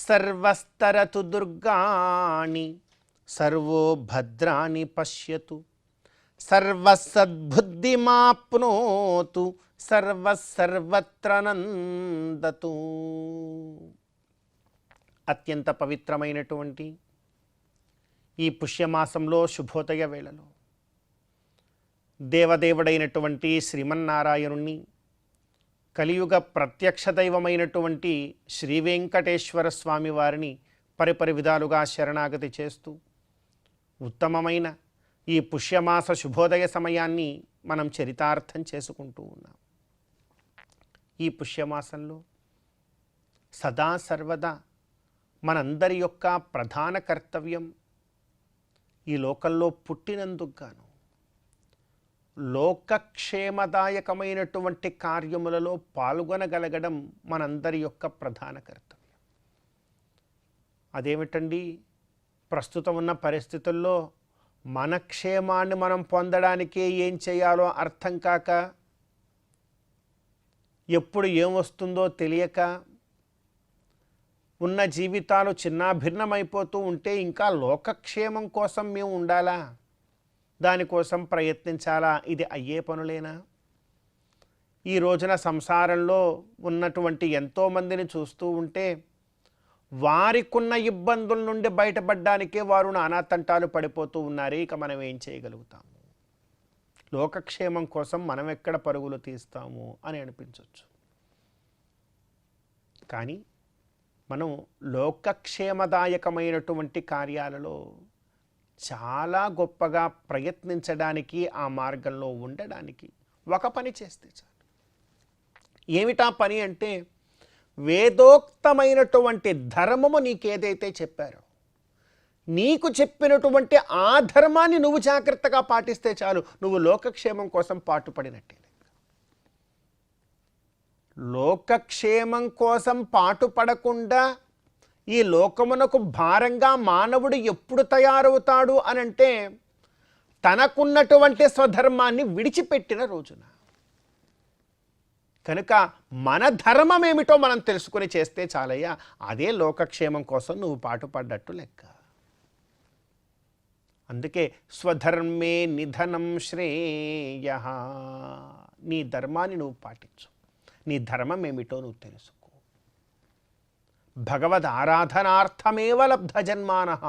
సర్వస్తరతు దుర్గాణి servo భద్రాని పశ్యతు సర్వసద్బుద్ధిమాప్నోతు సర్వసర్వత్రనందతు. అత్యంత పవిత్రమైనటువంటి ఈ పుష్యమాసంలో శుభోదయ వేళలో దేవదేవుడైనటువంటి శ్రీమన్నారాయణుణ్ణి, కలియుగ ప్రత్యక్ష దైవమైనటువంటి శ్రీ వెంకటేశ్వర స్వామి వారిని పరిపరి విధాలుగా శరణాగతి చేస్తూ ఉత్తమమైన ఈ పుష్యమాస శుభోదయ సమయాన్ని మనం చరితార్థం చేసుకుంటూ ఉన్నాం. ఈ పుష్యమాసంలో సదా సర్వదా మనందరి యొక్క ప్రధాన కర్తవ్యం ఈ లోకంలో పుట్టినందుకు గాను లోకక్షేమదాయకమైనటువంటి కార్యములలో పాల్గొనగలగడం మనందరి యొక్క ప్రధాన కర్తవ్యం. అదేమిటండి, ప్రస్తుతం ఉన్న పరిస్థితుల్లో మన క్షేమాన్ని మనం పొందడానికే ఏం చేయాలో అర్థం కాక, ఎప్పుడు ఏం వస్తుందో తెలియక ఉన్న జీవితాలు చిన్నాభిన్నమైపోతూ ఉంటే ఇంకా లోకక్షేమం కోసం మేము ఉండాలా, దానికోసం ప్రయత్నించాలా? ఇది అయ్యే పనులేనా? ఈ రోజున సంసారంలో ఉన్నటువంటి ఎంతోమందిని చూస్తూ ఉంటే వారికున్న ఇబ్బందుల నుండి బయటపడడానికే వారు నానాతంటాలు పడిపోతూ ఉన్నారే. ఇక మనం ఏం చేయగలుగుతాము? లోకక్షేమం కోసం మనం ఎక్కడ పరుగులు తీస్తాము అని అనిపించవచ్చు. కానీ మనం లోకక్షేమదాయకమైనటువంటి కార్యాలలో చాలా గొప్పగా ప్రయత్నించడానికి, ఆ మార్గంలో ఉండడానికి ఒక పని చేస్తే చాలు. ఏమిటా పని అంటే, వేదోక్తమైనటువంటి ధర్మము నీకేదైతే చెప్పారో, నీకు చెప్పినటువంటి ఆ ధర్మాన్ని నువ్వు జాగ్రత్తగా పాటిస్తే చాలు, నువ్వు లోకక్షేమం కోసం పాటుపడినట్టే. లోకక్షేమం కోసం పాటుపడకుండా ఈ లోకమునకు భారంగా మానవుడు ఎప్పుడు తయారవుతాడు అనంటే, తనకున్నటువంటి స్వధర్మాన్ని విడిచిపెట్టిన రోజున. కనుక మన ధర్మం ఏమిటో మనం తెలుసుకుని చేస్తే చాలయ్యా, అదే లోకక్షేమం కోసం నువ్వు పాటుపడ్డట్టు లెక్క. అందుకే స్వధర్మే నిధనం శ్రేయ. నీ ధర్మాన్ని నువ్వు పాటించు, నీ ధర్మం ఏమిటో నువ్వు తెలుసుకో. భగవద్ ఆరాధనార్థమేవ లబ్ధ జన్మానః,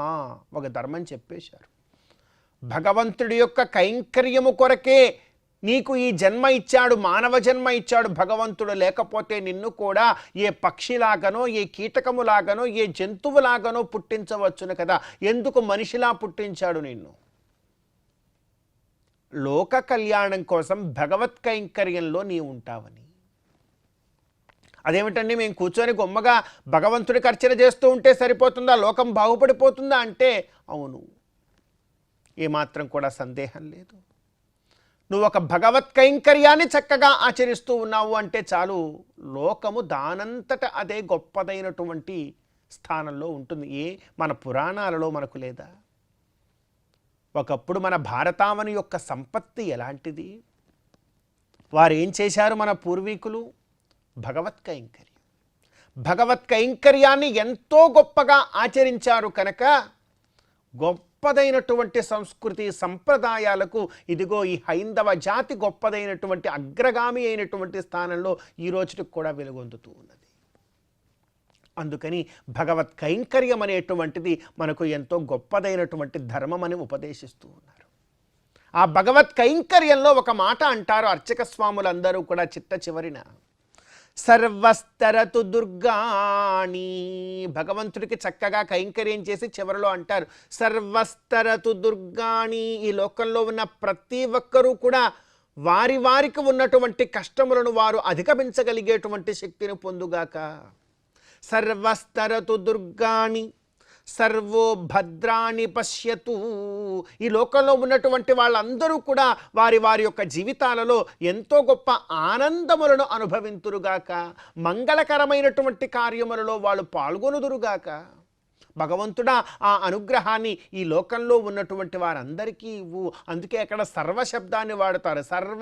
ఒక ధర్మం చెప్పేశారు. భగవంతుడి యొక్క కైంకర్యము కొరకే నీకు ఈ జన్మ ఇచ్చాడు, మానవ జన్మ ఇచ్చాడు భగవంతుడు. లేకపోతే నిన్ను కూడా ఏ పక్షిలాగనో, ఏ కీటకములాగనో, ఏ జంతువులాగనో పుట్టించవచ్చును కదా. ఎందుకు మనిషిలా పుట్టించాడు నిన్ను? లోక కళ్యాణం కోసం భగవత్ కైంకర్యంలో నీవు ఉంటావని. అదేమిటండి, మేము కూర్చొని గొమ్మగా భగవంతుడికి అర్చన చేస్తూ ఉంటే సరిపోతుందా, లోకం బాగుపడిపోతుందా అంటే అవును, ఏమాత్రం కూడా సందేహం లేదు. నువ్వు ఒక భగవత్ కైంకర్యాన్ని చక్కగా ఆచరిస్తూ ఉన్నావు అంటే చాలు, లోకము దానంతట అదే గొప్పదైనటువంటి స్థానంలో ఉంటుంది. మన పురాణాలలో మనకు లేదా? ఒకప్పుడు మన భారతావని యొక్క సంపత్తి ఎలాంటిది, వారు ఏం చేశారు మన పూర్వీకులు? భగవత్ కైంకర్యం. భగవత్ కైంకర్యాన్ని ఎంతో గొప్పగా ఆచరించారు కనుక గొప్పదైనటువంటి సంస్కృతి సంప్రదాయాలకు ఇదిగో ఈ హైందవ జాతి గొప్పదైనటువంటి అగ్రగామి అయినటువంటి స్థానంలో ఈ రోజుకి కూడా వెలుగొందుతూ ఉన్నది. అందుకని భగవత్ కైంకర్యం అనేటువంటిది మనకు ఎంతో గొప్పదైనటువంటి ధర్మం అని ఉపదేశిస్తూ ఉన్నారు. ఆ భగవత్ కైంకర్యంలో ఒక మాట అంటారు అర్చక స్వాములందరూ కూడా చిట్ట చివరిన, సర్వస్తరతు దుర్గాణి. భగవంతుడికి చక్కగా కైంకర్యం చేసి చివరిలో అంటారు సర్వస్తరతు దుర్గాణి. ఈ లోకంలో ఉన్న ప్రతి ఒక్కరూ కూడా వారికి ఉన్నటువంటి కష్టములను వారు అధిగమించగలిగేటువంటి శక్తిని పొందుగాక. సర్వస్తరతు దుర్గాణి సర్వో భద్రాణి పశ్యతు. ఈ లోకంలో ఉన్నటువంటి వాళ్ళందరూ కూడా వారి యొక్క జీవితాలలో ఎంతో గొప్ప ఆనందములను అనుభవింతురుగాక. మంగళకరమైనటువంటి కార్యములలో వాళ్ళు పాల్గొనుదురుగాక. భగవంతుడా ఆ అనుగ్రహాన్ని ఈ లోకంలో ఉన్నటువంటి వారందరికీ ఇవ్వు. అందుకే అక్కడ సర్వ శబ్దాన్ని వాడతారు. సర్వ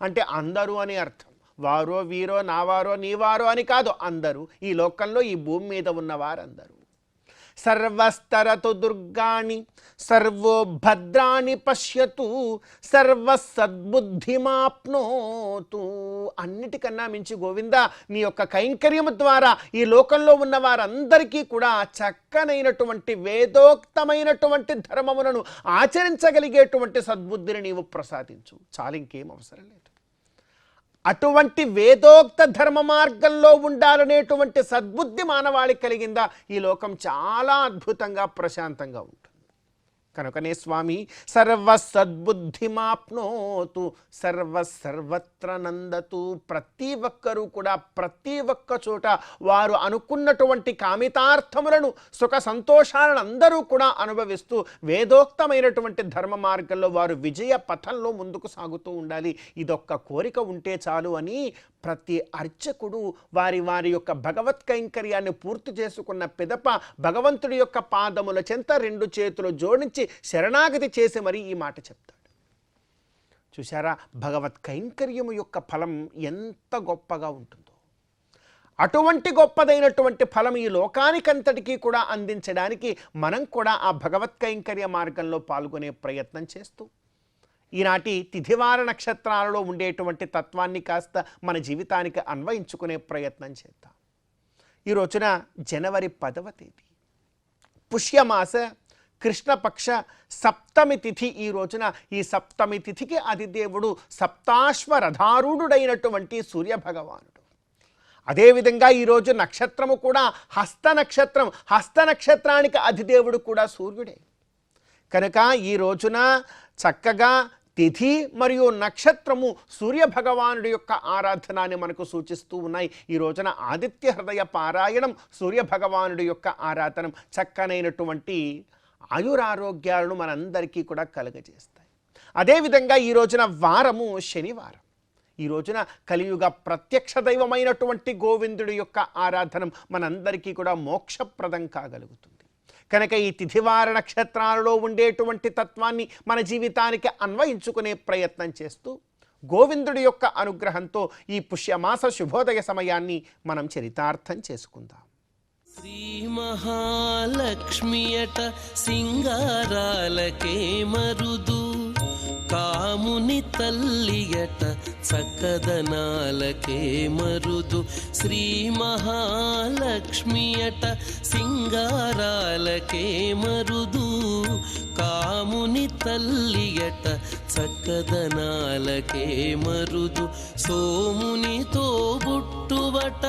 అంటే అందరూ అని అర్థం. వారో వీరో నావారో నీవారో అని కాదు, అందరూ. ఈ లోకంలో ఈ భూమి మీద ఉన్న వారందరూ. సర్వస్తరతు దుర్గాణి సర్వో భద్రాణి పశ్యతు సర్వ సద్బుద్ధిమాప్నోతు. అన్నిటికన్నా మించి గోవింద నీ యొక్క కైంకర్యము ద్వారా ఈ లోకంలో ఉన్న వారందరికీ కూడా చక్కనైనటువంటి వేదోక్తమైనటువంటి ధర్మములను ఆచరించగలిగేటువంటి సద్బుద్ధిని నీవు ప్రసాదించు. చాలు, ఇంకేం అవసరం లేదు. అటువంటి వేదోక్త ధర్మ మార్గంలో ఉండాలనేటువంటి సద్బుద్ధి మానవాళికి కలిగిందా ఈ లోకం చాలా అద్భుతంగా ప్రశాంతంగా ఉంటుంది. కనుకనే స్వామి సర్వ సద్బుద్ధిమాప్నోతు సర్వత్ర నందతు. ప్రతి ఒక్కరూ కూడా ప్రతి ఒక్క చోట వారు అనుకున్నటువంటి కామితార్థములను సుఖ సంతోషాలను అందరూ కూడా అనుభవిస్తూ వేదోక్తమైనటువంటి ధర్మ మార్గంలో వారు విజయ పథంలో ముందుకు సాగుతూ ఉండాలి. ఇదొక్క కోరిక ఉంటే చాలు అని ప్రతి అర్చకుడు వారి యొక్క భగవత్ కైంకర్యాన్ని పూర్తి చేసుకున్న పిదప భగవంతుడి యొక్క పాదముల చెంత రెండు చేతులు జోడించి శరణాగతి చేసి మరి ఈ మాట చెప్తాడు. చూశారా, భగవత్ కైంకర్యము యొక్క ఫలం ఎంత గొప్పగా ఉంటుందో. అటువంటి గొప్పదైనటువంటి ఫలం ఈ లోకానికంతటికీ కూడా అందించడానికి మనం కూడా ఆ భగవత్ కైంకర్య మార్గంలో పాల్గొనే ప్రయత్నం చేస్తూ ఈనాటి తిథివార నక్షత్రాలలో ఉండేటువంటి తత్వాన్ని కాస్త మన జీవితానికి అన్వయించుకునే ప్రయత్నం చేద్దాం. ఈ రోజున జనవరి 10వ తేదీ పుష్యమాస కృష్ణపక్ష సప్తమి తిథి. ఈ రోజున ఈ సప్తమి తిథికి అధిదేవుడు సప్తాశ్వరధారుడైనటువంటి సూర్యభగవానుడు. అదేవిధంగా ఈరోజు నక్షత్రము కూడా హస్త నక్షత్రం. హస్త నక్షత్రానికి అధిదేవుడు కూడా సూర్యుడే. కనుక ఈ రోజున చక్కగా తిథి మరియు నక్షత్రము సూర్యభగవానుడి యొక్క ఆరాధనాన్ని మనకు సూచిస్తూ ఉన్నాయి. ఈ రోజున ఆదిత్య హృదయ పారాయణం, సూర్యభగవానుడి యొక్క ఆరాధన చక్కనైనటువంటి ఆయురారోగ్యాలను మనందరికీ కూడా కలుగజేస్తాయి. అదేవిధంగా ఈ రోజున వారము శనివారం. ఈ రోజున కలియుగ ప్రత్యక్ష దైవమైనటువంటి గోవిందుడి యొక్క ఆరాధన మనందరికీ కూడా మోక్షప్రదం కాగలుగుతుంది. కనుక ఈ తిథివార నక్షత్రాలలో ఉండేటువంటి తత్వాన్ని మన జీవితానికి అన్వయించుకునే ప్రయత్నం చేస్తూ గోవిందుడి యొక్క అనుగ్రహంతో ఈ పుష్యమాస శుభోదయ సమయాన్ని మనం చరితార్థం చేసుకుందాం. శ్రీ మహాలక్ష్మియట సింగారాలకే మరుదు, కాముని తల్లియట చక్కదనాలకే మరుదు. శ్రీ మహాలక్ష్మియట సింగారాలకే మరుదు, కాముని తల్లియట చక్కదనాలకే మరుదు. సోమునితో బుట్టువట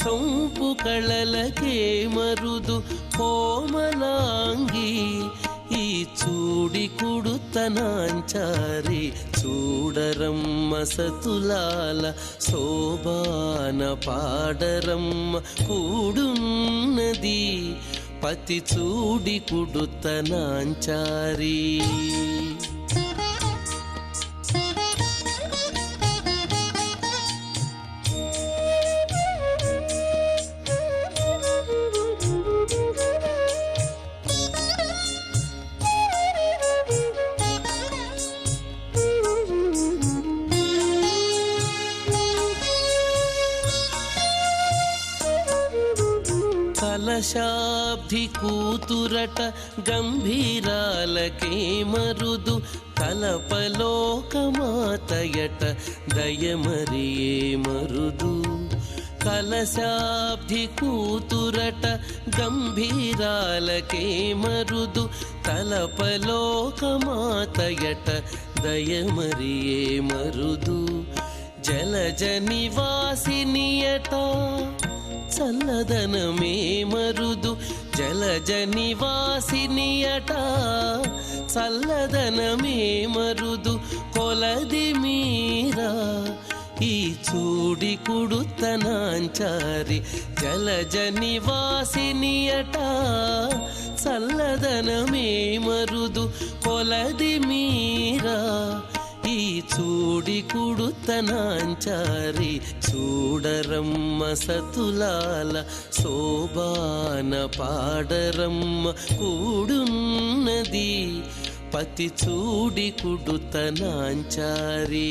సొంపు కళలకే మరుదు. కోమలాంగి ఈ చూడి కుడుతనాంచారి చూడరమ్మ సతులాల శోభాన పాడరమ్మ కూడున్నది పతి చూడి కుడుతనాంచారి. కలశాబ్ది కూతురట గంభీరాలకే మరుదు, కలపలోకమాతయట దయమరియే మరుదు. కలశాబ్ది కూతురట గంభీరాలకే మరుదు, తలపలోకమాతయట దయమరియే మరుదు. జలజ నివాసినియట చల్లదనమే మరుదు. జలజ నివాసినియట చల్లదనమే మరుదు. కొలది చూడి కుడుతనాంచారి జలజ నివాసినియట చల్లదనమే మరుదు కొలది మీరా ఈ చూడి కుడుతనాంచారి చూడరమ్మ సతులాల శోభాన పాడరమ్మ కూడున్నది పతి చూడి కుడుతనాంచారి.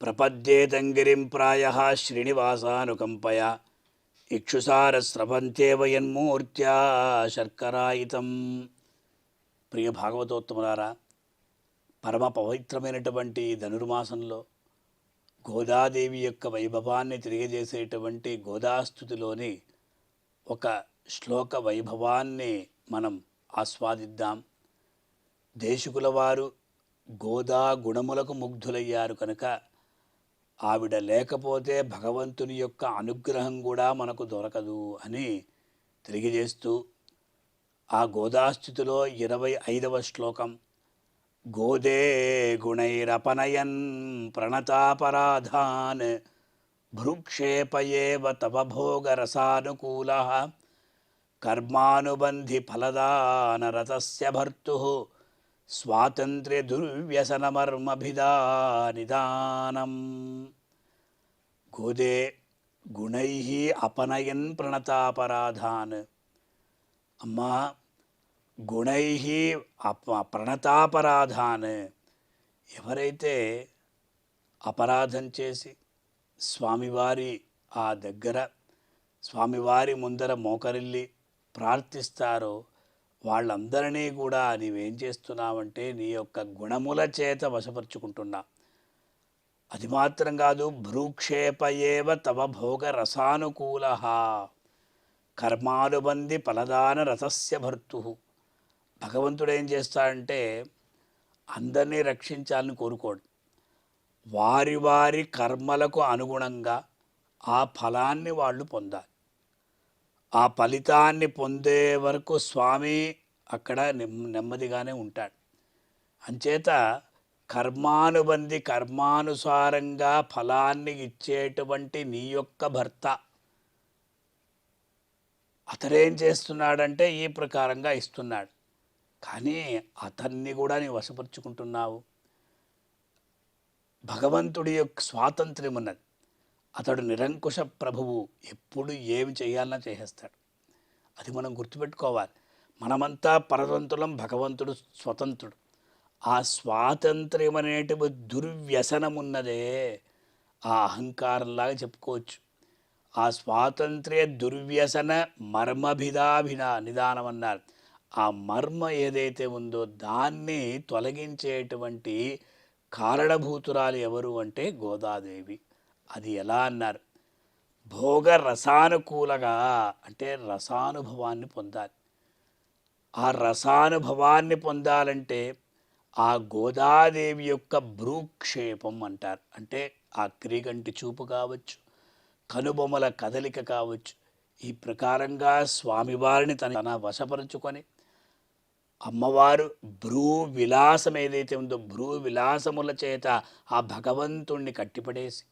ప్రపద్యేతంగిరిం ప్రాయః శ్రీనివాసానుకంపయ ఇక్షుసారస్రవంతేవ యన్మూర్త్యా శర్కరాయితం. ప్రియ భాగవతోత్తములారా, పరమ పవిత్రమైనటువంటి ధనుర్మాసంలో గోదాదేవి యొక్క వైభవాన్ని తెలియజేసేటువంటి గోదాస్తుతిలోని ఒక శ్లోక వైభవాన్ని మనం ఆస్వాదిద్దాం. దేశికుల వారు గోదా గుణములకు ముగ్ధులయ్యారు కనుక ఆవిడ లేకపోతే భగవంతుని యొక్క అనుగ్రహం కూడా మనకు దొరకదు అని తెలియజేస్తూ ఆ గోదాస్థితిలో 25వ శ్లోకం. గోదే గుణైరపనయన్ ప్రణతాపరాధాన్ భృక్షేపయేవ తవ భోగరసానుకూలః కర్మానుబంధి ఫలదానరతస్య భర్తుః స్వాతంత్ర్య దుర్వ్యసనమర్మభిదా నిదానం. గోదే గుణై అపనయన్ ప్రణతాపరాధాన్. అమ్మా, గుణై ప్రణతాపరాధాన్. ఎవరైతే అపరాధం చేసి స్వామివారి ఆ దగ్గర స్వామివారి ముందర మోకరిల్లి ప్రార్థిస్తారో వాళ్ళందరినీ కూడా నీవేం చేస్తున్నావంటే నీ యొక్క గుణముల చేత వశపరుచుకుంటున్నా. అది మాత్రం కాదు, భ్రూక్షేపయేవ తవ భోగ రసానుకూలః కర్మానుబంధి ఫలదాన రథస్య భర్తుః. భగవంతుడు ఏం చేస్తాడంటే అందరినీ రక్షించాలని కోరుకోడు. వారి వారి కర్మలకు అనుగుణంగా ఆ ఫలాన్ని వాళ్ళు పొందాలి. ఆ ఫలితాన్ని పొందే వరకు స్వామి అక్కడ నెమ్మదిగానే ఉంటాడు. అంచేత కర్మానుబంధి కర్మానుసారంగా ఫలాన్ని ఇచ్చేటువంటి నీ యొక్క భర్త అతడేం చేస్తున్నాడంటే ఈ ప్రకారంగా ఇస్తున్నాడు. కానీ అతన్ని కూడా నీ వశపరుచుకుంటున్నావు. భగవంతుడి యొక్క స్వాతంత్ర్యం ఉన్నది. అతడు నిరంకుశ ప్రభువు, ఎప్పుడు ఏమి చేయాలన్నా చేసేస్తాడు. అది మనం గుర్తుపెట్టుకోవాలి. మనమంతా పరతంత్రులం, భగవంతుడు స్వతంత్రుడు. ఆ స్వాతంత్ర్యం అనేటువంటి దుర్వ్యసనం ఉన్నదే ఆ అహంకారంలాగా చెప్పుకోవచ్చు. ఆ స్వాతంత్ర్య దుర్వ్యసన నిదానం అన్నారు. ఆ మర్మ ఏదైతే ఉందో దాన్ని తొలగించేటువంటి కారణభూతురాలు ఎవరు అంటే గోదాదేవి. అది ఎలా అన్నారు? భోగ రసానుకూలగా, అంటే రసానుభవాన్ని పొందాలి. ఆ రసానుభవాన్ని పొందాలంటే ఆ గోదాదేవి యొక్క భ్రూక్షేపం అంటారు. అంటే ఆ క్రీగంటి చూపు కావచ్చు, కనుబొమ్మల కదలిక కావచ్చు. ఈ ప్రకారంగా స్వామివారిని తన వశపరుచుకొని అమ్మవారు భ్రూ విలాసం ఏదైతే ఉందో భ్రూ విలాసముల చేత ఆ భగవంతుణ్ణి కట్టిపడేసి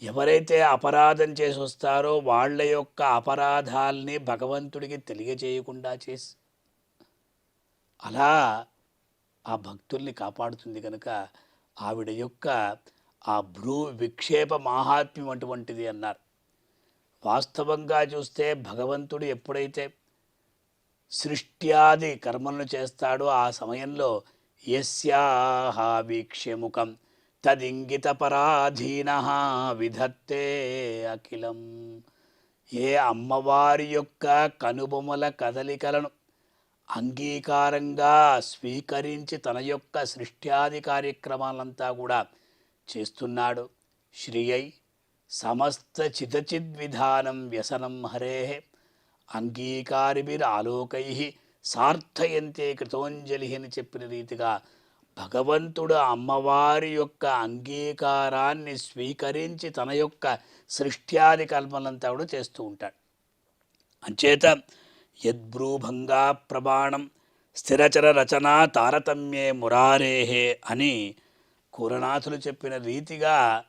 ఎవరైతే అపరాధం చేసి వస్తారో వాళ్ళ యొక్క అపరాధాల్ని భగవంతుడికి తెలియజేయకుండా చేసి అలా ఆ భక్తుల్ని కాపాడుతుంది. కనుక ఆవిడ యొక్క ఆ భ్రూ విక్షేప మాహాత్మ్యం అటువంటిది అన్నారు. వాస్తవంగా చూస్తే భగవంతుడు ఎప్పుడైతే సృష్ట్యాది కర్మలను చేస్తాడో ఆ సమయంలో యస్యాహ వీక్ష్యముఖం తదింగిత పరాధీన విధత్తే అఖిలం. ఏ అమ్మవారి యొక్క కనుబొమ్మల కదలికలను అంగీకారంగా స్వీకరించి తన యొక్క సృష్ట్యాది కార్యక్రమాలంతా కూడా చేస్తున్నాడు. శ్రియై సమస్త చిదచిద్విధానం వ్యసనం హరే అంగీకారిభిరాలోకై సార్థయంతే కృతోంజలి అని చెప్పిన రీతిగా భగవంతుడు అమ్మవారి యొక్క అంగీకారాన్ని స్వీకరించి తన యొక్క సృష్ట్యాది కల్పనంతా కూడా చేస్తూ ఉంటాడు. అంచేత యద్బ్రూభంగా ప్రమాణం స్థిరచర రచనా తారతమ్యే మురారేహే అని కురనాథులు చెప్పిన రీతిగా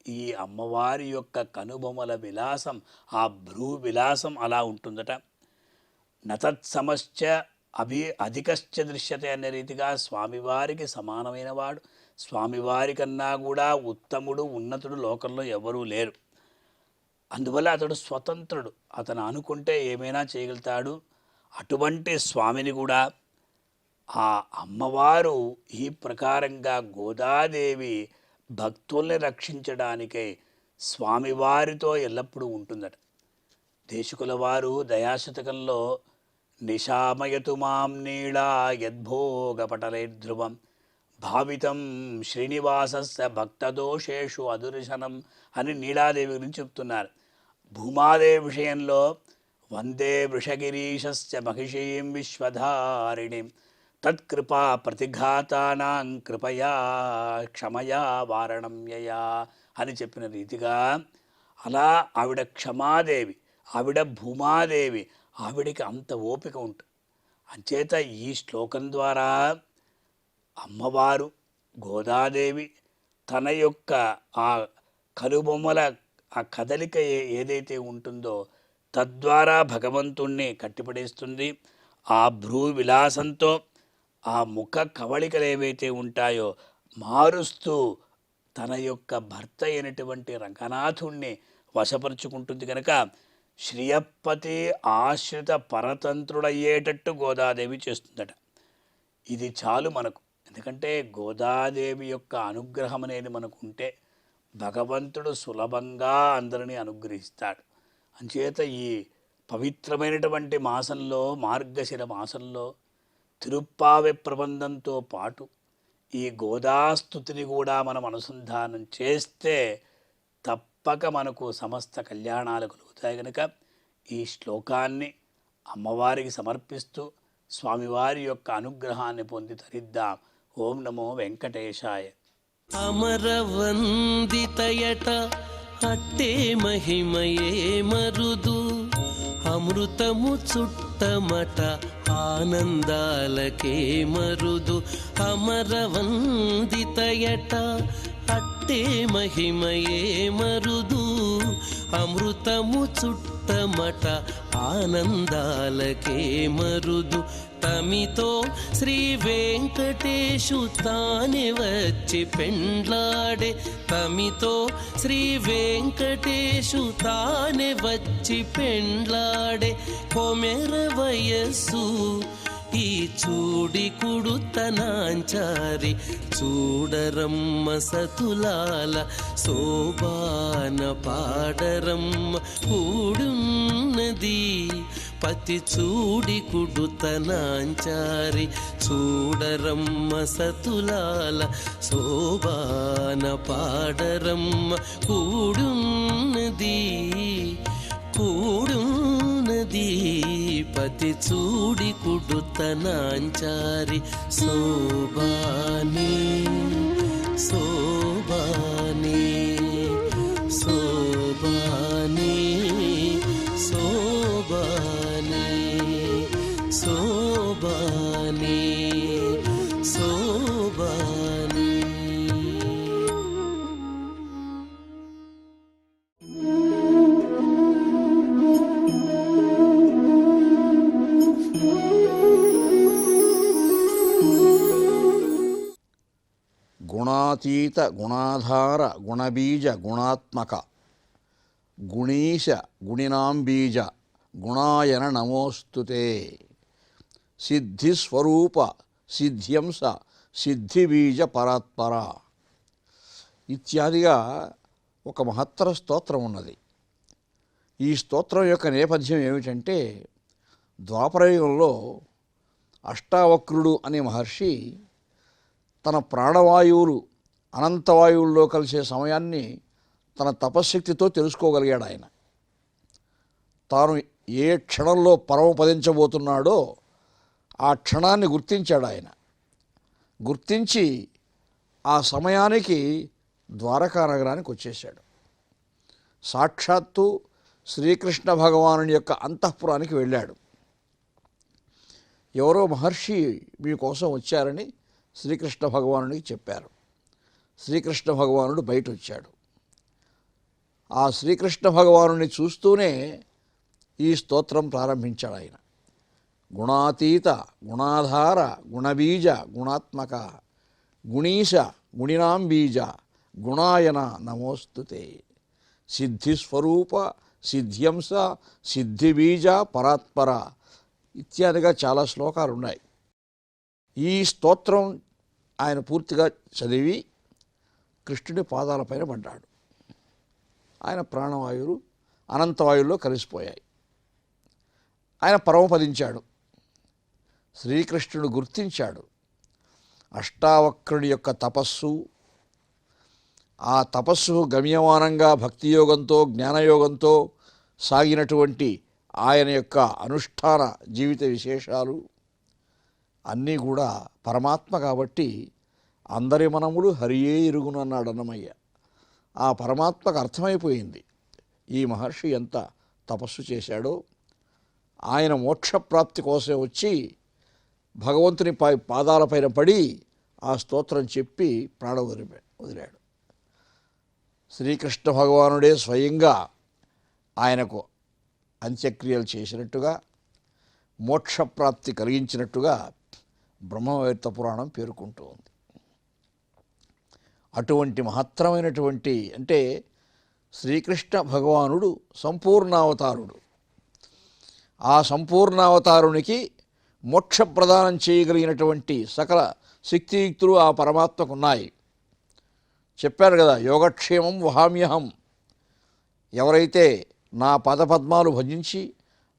ఈ అమ్మవారి యొక్క కనుబొమల విలాసం, ఆ భ్రూ విలాసం అలా ఉంటుందట. నతత్సమశ్చ అధికశ్చ దృశ్యతే అనే రీతిగా స్వామివారికి సమానమైన వాడు, స్వామివారి కన్నా కూడా ఉత్తముడు ఉన్నతుడు లోకంలో ఎవరూ లేరు. అందువల్ల అతడు స్వతంత్రుడు, అతను అనుకుంటే ఏమైనా చేయగలుగుతాడు. అటువంటి స్వామిని కూడా ఆ అమ్మవారు ఈ ప్రకారంగా గోదాదేవి భక్తుల్ని రక్షించడానికై స్వామివారితో ఎల్లప్పుడూ ఉంటుందట. దేశికుల వారు దయాశతకంలో నిశామయతు మాం నీళా యద్భోగపటలైర్ధ్రువం భావితం శ్రీనివాసస్య భక్తదోషేషు అదుర్శనం అని నీలాదేవి గురించి చెప్తున్నారు. భూమాదేవి విషయంలో వందే వృషగిరీశస్య మహిషీం విశ్వధారిణిం తత్కృపా ప్రతిఘాతానాం కృపయా క్షమయా వారణం యయా అని చెప్పిన రీతిగా అలా ఆవిడ క్షమాదేవి, ఆవిడ భూమాదేవి, ఆవిడికి అంత ఓపిక ఉంటుంది. అంచేత ఈ శ్లోకం ద్వారా అమ్మవారు గోదాదేవి తన యొక్క ఆ కనుబొమ్మల ఆ కదలిక ఏదైతే ఉంటుందో తద్వారా భగవంతుణ్ణి కట్టిపడేస్తుంది. ఆ భ్రూ విలాసంతో ఆ ముఖ కవళికలు ఏవైతే ఉంటాయో మారుస్తూ తన యొక్క భర్త అయినటువంటి రంగనాథుణ్ణి వశపరుచుకుంటుంది. కనుక శ్రియపతి ఆశ్రిత పరతంత్రుడయ్యేటట్టు గోదాదేవి చేస్తుందట. ఇది చాలు మనకు. ఎందుకంటే గోదాదేవి యొక్క అనుగ్రహం అనేది మనకు ఉంటే భగవంతుడు సులభంగా అందరినీ అనుగ్రహిస్తాడు. అంచేత ఈ పవిత్రమైనటువంటి మాసంలో, మార్గశిర మాసంలో తిరుప్పావె ప్రబంధంతో పాటు ఈ గోదాస్తుతిని కూడా మనం అనుసంధానం చేస్తే తప్పక మనకు సమస్త కళ్యాణాలు కలుగుతాయి. కనుక ఈ శ్లోకాన్ని అమ్మవారికి సమర్పిస్తూ స్వామివారి యొక్క అనుగ్రహాన్ని పొంది తరిద్దాం. ఓం నమో వెంకటేశాయ. అమరవందితయట అట్టే మహిమయే మరుదు అమృతము చుట్టమట ఆనందాలకే మరుదు అమరవందితయట అట్టే మహిమయే మరుదు అమృతము చుట్టమట ఆనందాలకే మరుదు తమితో శ్రీ వెంకటేశు తానే వచ్చి పెండ్లాడే తమితో శ్రీ వెంకటేశు తానే వచ్చి పెండ్లాడే కొమెర వయస్సు ఈ చూడి కుడుతనాంచారి చూడరమ్మ సతులాల శోభాన పాడరమ్మ కూడున్నది పతి చూడి కుడుతనాంచారి చూడరమ్మ సతులాల శోభాన పాడరమ్మ కూడున్నది కూడున్నది పతి చూడి కుడుతనాంచారి శోభాని శోభాని శోభాని శోభాని శోభాని శోభాని. గుణాతీత గుణాధార గుణబీజ గుణాత్మక గుణీశ గుణినాంబీజ గుణాయన నమోస్తుతే సిద్ధిస్వరూప సిద్ధ్యంస సిద్ధిబీజ పరాత్పర ఇత్యాదిగా ఒక మహత్తర స్తోత్రం ఉన్నది. ఈ స్తోత్రం యొక్క నేపథ్యం ఏమిటంటే ద్వాపరయుగంలో అష్టావక్రుడు అనే మహర్షి తన ప్రాణవాయువులు అనంతవాయువుల్లో కలిసే సమయాన్ని తన తపశ్శక్తితో తెలుసుకోగలిగాడు. ఆయన తాను ఏ క్షణంలో పరమపదించబోతున్నాడో ఆ క్షణాన్ని గుర్తించాడు. ఆయన గుర్తించి ఆ సమయానికి ద్వారకా నగరానికి వచ్చేశాడు. సాక్షాత్తు శ్రీకృష్ణ భగవానుని యొక్క అంతఃపురానికి వెళ్ళాడు. ఎవరో మహర్షి మీకోసం వచ్చారని శ్రీకృష్ణ భగవానుడికి చెప్పారు. శ్రీకృష్ణ భగవానుడు బయట వచ్చాడు. ఆ శ్రీకృష్ణ భగవానుని చూస్తూనే ఈ స్తోత్రం ప్రారంభించాడు ఆయన. గుణాతీత గుణాధార గుణబీజ గుణాత్మక గుణీశ గుణినాం బీజ గుణాయన నమోస్తుతే సిద్ధిస్వరూప సిద్ధ్యంస సిద్ధిబీజ పరాత్పర ఇత్యాదిగా చాలా శ్లోకాలు ఉన్నాయి. ఈ స్తోత్రం ఆయన పూర్తిగా చదివి కృష్ణుడి పాదాలపైన పడ్డాడు. ఆయన ప్రాణవాయువులు అనంతవాయువుల్లో కలిసిపోయాయి. ఆయన పరమపదించాడు. శ్రీకృష్ణుడు గుర్తించాడు అష్టావక్రుడి యొక్క తపస్సు. ఆ తపస్సు గమ్యమానంగా భక్తియోగంతో జ్ఞానయోగంతో సాగినటువంటి ఆయన యొక్క అనుష్ఠాన జీవిత విశేషాలు అన్నీ కూడా పరమాత్మ కాబట్టి అందరి మనములు హరియే ఇరుగునన్నాడు అన్నమయ్య. ఆ పరమాత్మకు అర్థమైపోయింది ఈ మహర్షి ఎంత తపస్సు చేశాడో. ఆయన మోక్షప్రాప్తి కోసం వచ్చి భగవంతుని పాదాలపైన పడి ఆ స్తోత్రం చెప్పి ప్రాణం వదిలాడు. శ్రీకృష్ణ భగవానుడే స్వయంగా ఆయనకు అంత్యక్రియలు చేసినట్టుగా మోక్షప్రాప్తి కలిగించినట్టుగా బ్రహ్మవేత్త పురాణం పేర్కొంటూ ఉంది. అటువంటి మహత్తరమైనటువంటి అంటే శ్రీకృష్ణ భగవానుడు సంపూర్ణావతారుడు. ఆ సంపూర్ణావతారునికి మోక్ష ప్రదానం చేయగలిగినటువంటి సకల శక్తియుక్తులు ఆ పరమాత్మకు ఉన్నాయి. చెప్పారు కదా, యోగక్షేమం వహామ్యహం. ఎవరైతే నా పదపద్మాలు భజించి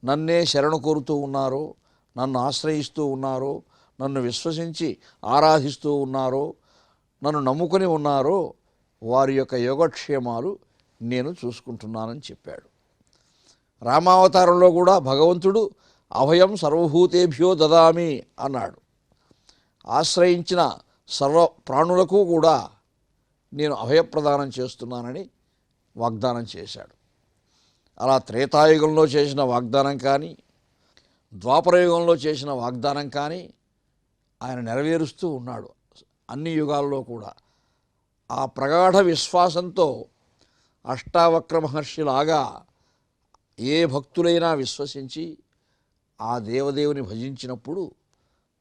నన్నే శరణు కోరుతూ ఉన్నారో, నన్ను ఆశ్రయిస్తూ ఉన్నారో, నన్ను విశ్వసించి ఆరాధిస్తూ ఉన్నారో, నన్ను నమ్ముకుని ఉన్నారో వారి యొక్క యోగక్షేమాలు నేను చూసుకుంటున్నానని చెప్పాడు. రామావతారంలో కూడా భగవంతుడు అభయం సర్వభూతేభ్యో దదామి అన్నాడు. ఆశ్రయించిన సర్వ ప్రాణులకు కూడా నేను అభయప్రదానం చేస్తున్నానని వాగ్దానం చేశాడు. అలా త్రేతాయుగంలో చేసిన వాగ్దానం కానీ ద్వాపరయుగంలో చేసిన వాగ్దానం కానీ ఆయన నెరవేరుస్తూ ఉన్నాడు అన్ని యుగాల్లో కూడా. ఆ ప్రగాఢ విశ్వాసంతో అష్టావక్ర మహర్షిలాగా ఏ భక్తులైనా విశ్వసించి ఆ దేవదేవుని భజించినప్పుడు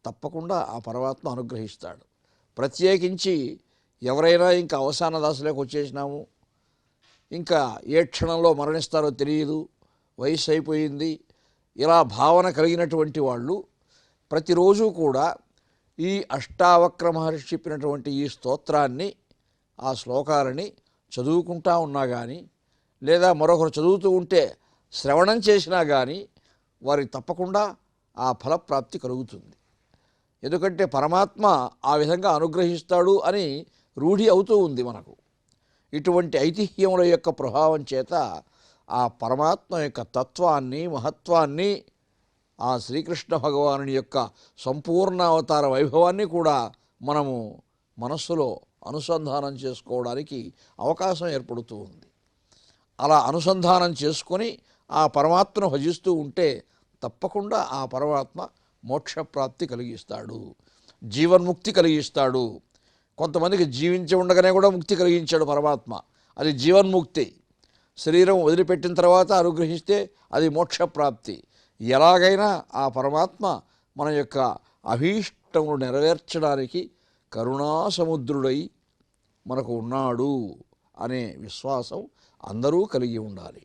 తప్పకుండా ఆ పరమాత్మ అనుగ్రహిస్తాడు. ప్రత్యేకించి ఎవరైనా ఇంకా అవసాన దశలోకి వచ్చేసినాము, ఇంకా ఏ క్షణంలో మరణిస్తారో తెలియదు, వయసు అయిపోయింది, ఇలా భావన కలిగినటువంటి వాళ్ళు ప్రతిరోజు కూడా ఈ అష్టావక్ర మహర్షి చెప్పినటువంటి ఈ స్తోత్రాన్ని ఆ శ్లోకాలని చదువుకుంటా ఉన్నా కానీ లేదా మరొకరు చదువుతూ ఉంటే శ్రవణం చేసినా కానీ వారికి తప్పకుండా ఆ ఫలప్రాప్తి కలుగుతుంది. ఎందుకంటే పరమాత్మ ఆ విధంగా అనుగ్రహిస్తాడు అని రూఢి అవుతూ ఉంది మనకు. ఇటువంటి ఐతిహ్యముల యొక్క ప్రభావం చేత ఆ పరమాత్మ యొక్క తత్వాన్ని మహత్వాన్ని ఆ శ్రీకృష్ణ భగవానుని యొక్క సంపూర్ణావతార వైభవాన్ని కూడా మనము మనస్సులో అనుసంధానం చేసుకోవడానికి అవకాశం ఏర్పడుతూ ఉంది. అలా అనుసంధానం చేసుకొని ఆ పరమాత్మను భజిస్తూ ఉంటే తప్పకుండా ఆ పరమాత్మ మోక్షప్రాప్తి కలిగిస్తాడు, జీవన్ముక్తి కలిగిస్తాడు. కొంతమందికి జీవించి ఉండగానే కూడా ముక్తి కలిగించాడు పరమాత్మ, అది జీవన్ముక్తి. శరీరం వదిలిపెట్టిన తర్వాత అనుగ్రహిస్తే అది మోక్షప్రాప్తి. ఎలాగైనా ఆ పరమాత్మ మన యొక్క అభీష్టములు నెరవేర్చడానికి కరుణాసముద్రుడై మనకు ఉన్నాడు అనే విశ్వాసం అందరూ కలిగి ఉండాలి.